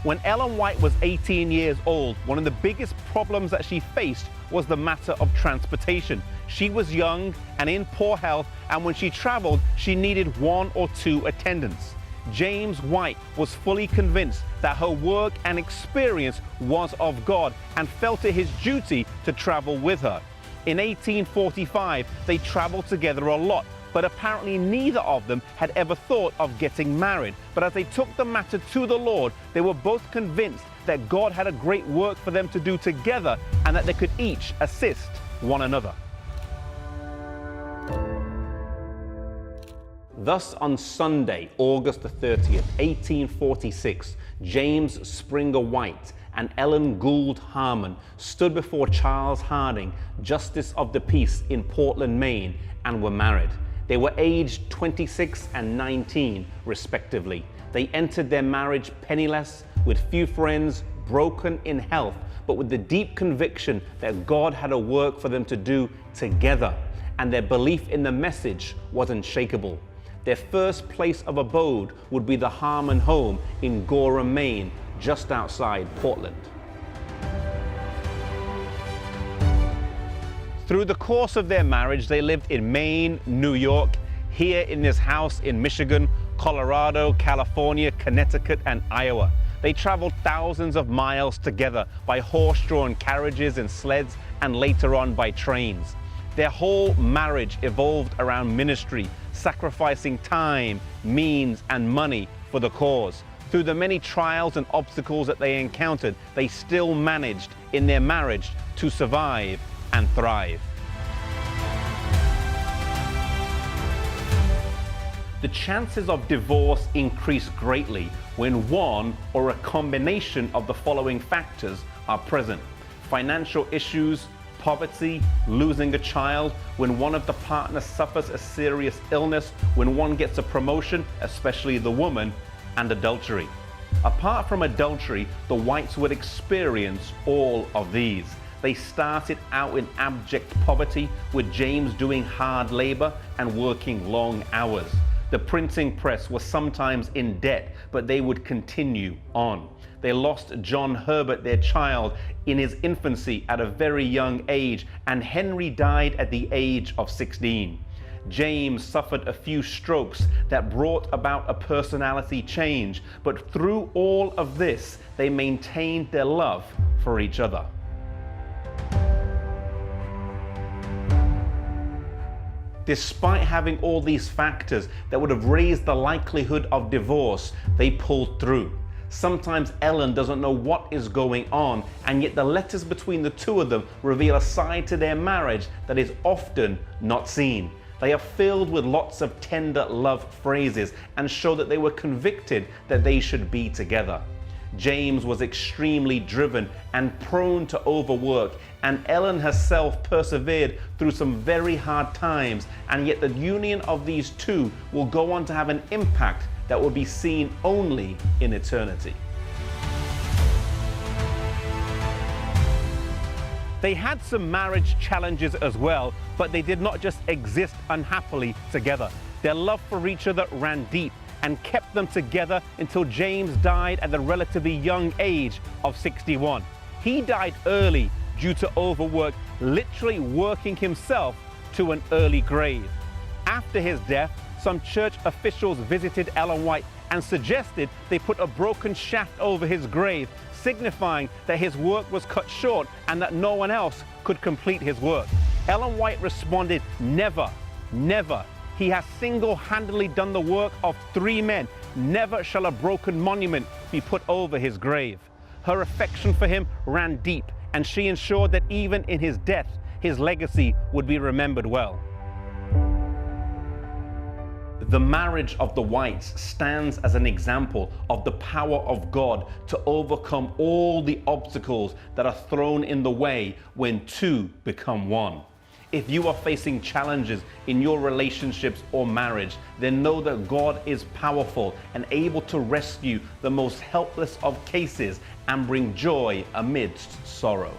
When Ellen White was 18 years old, one of the biggest problems that she faced was the matter of transportation. She was young and in poor health, and when she traveled, she needed 1 or 2 attendants. James White was fully convinced that her work and experience was of God and felt it his duty to travel with her. In 1845, they traveled together a lot, but apparently neither of them had ever thought of getting married. But as they took the matter to the Lord, they were both convinced that God had a great work for them to do together and that they could each assist one another. Thus, on Sunday, August the 30th, 1846, James Springer White and Ellen Gould Harmon stood before Charles Harding, Justice of the Peace in Portland, Maine, and were married. They were aged 26 and 19, respectively. They entered their marriage penniless, with few friends, broken in health, but with the deep conviction that God had a work for them to do together, and their belief in the message was unshakable. Their first place of abode would be the Harmon home in Gorham, Maine, just outside Portland. Through the course of their marriage, they lived in Maine, New York, here in this house in Michigan, Colorado, California, Connecticut, and Iowa. They traveled thousands of miles together by horse-drawn carriages and sleds, and later on by trains. Their whole marriage evolved around ministry, sacrificing time, means, and money for the cause. Through the many trials and obstacles that they encountered, they still managed in their marriage to survive and thrive. The chances of divorce increase greatly when one or a combination of the following factors are present: financial issues, poverty, losing a child, when one of the partners suffers a serious illness, when one gets a promotion, especially the woman, and adultery. Apart from adultery, the Whites would experience all of these. They started out in abject poverty, with James doing hard labor and working long hours. The printing press was sometimes in debt, but they would continue on. They lost John Herbert, their child, in his infancy at a very young age, and Henry died at the age of 16. James suffered a few strokes that brought about a personality change, but through all of this, they maintained their love for each other. Despite having all these factors that would have raised the likelihood of divorce, they pulled through. Sometimes Ellen doesn't know what is going on, and yet the letters between the two of them reveal a side to their marriage that is often not seen. They are filled with lots of tender love phrases and show that they were convicted that they should be together. James was extremely driven and prone to overwork, and Ellen herself persevered through some very hard times, and yet the union of these two will go on to have an impact that will be seen only in eternity. They had some marriage challenges as well, but they did not just exist unhappily together. Their love for each other ran deep and kept them together until James died at the relatively young age of 61. He died early due to overwork, literally working himself to an early grave. After his death, some church officials visited Ellen White and suggested they put a broken shaft over his grave, signifying that his work was cut short and that no one else could complete his work. Ellen White responded, "Never, never. He has single-handedly done the work of 3 men. Never shall a broken monument be put over his grave." Her affection for him ran deep, and she ensured that even in his death, his legacy would be remembered well. The marriage of the Whites stands as an example of the power of God to overcome all the obstacles that are thrown in the way when two become one. If you are facing challenges in your relationships or marriage, then know that God is powerful and able to rescue the most helpless of cases and bring joy amidst sorrow.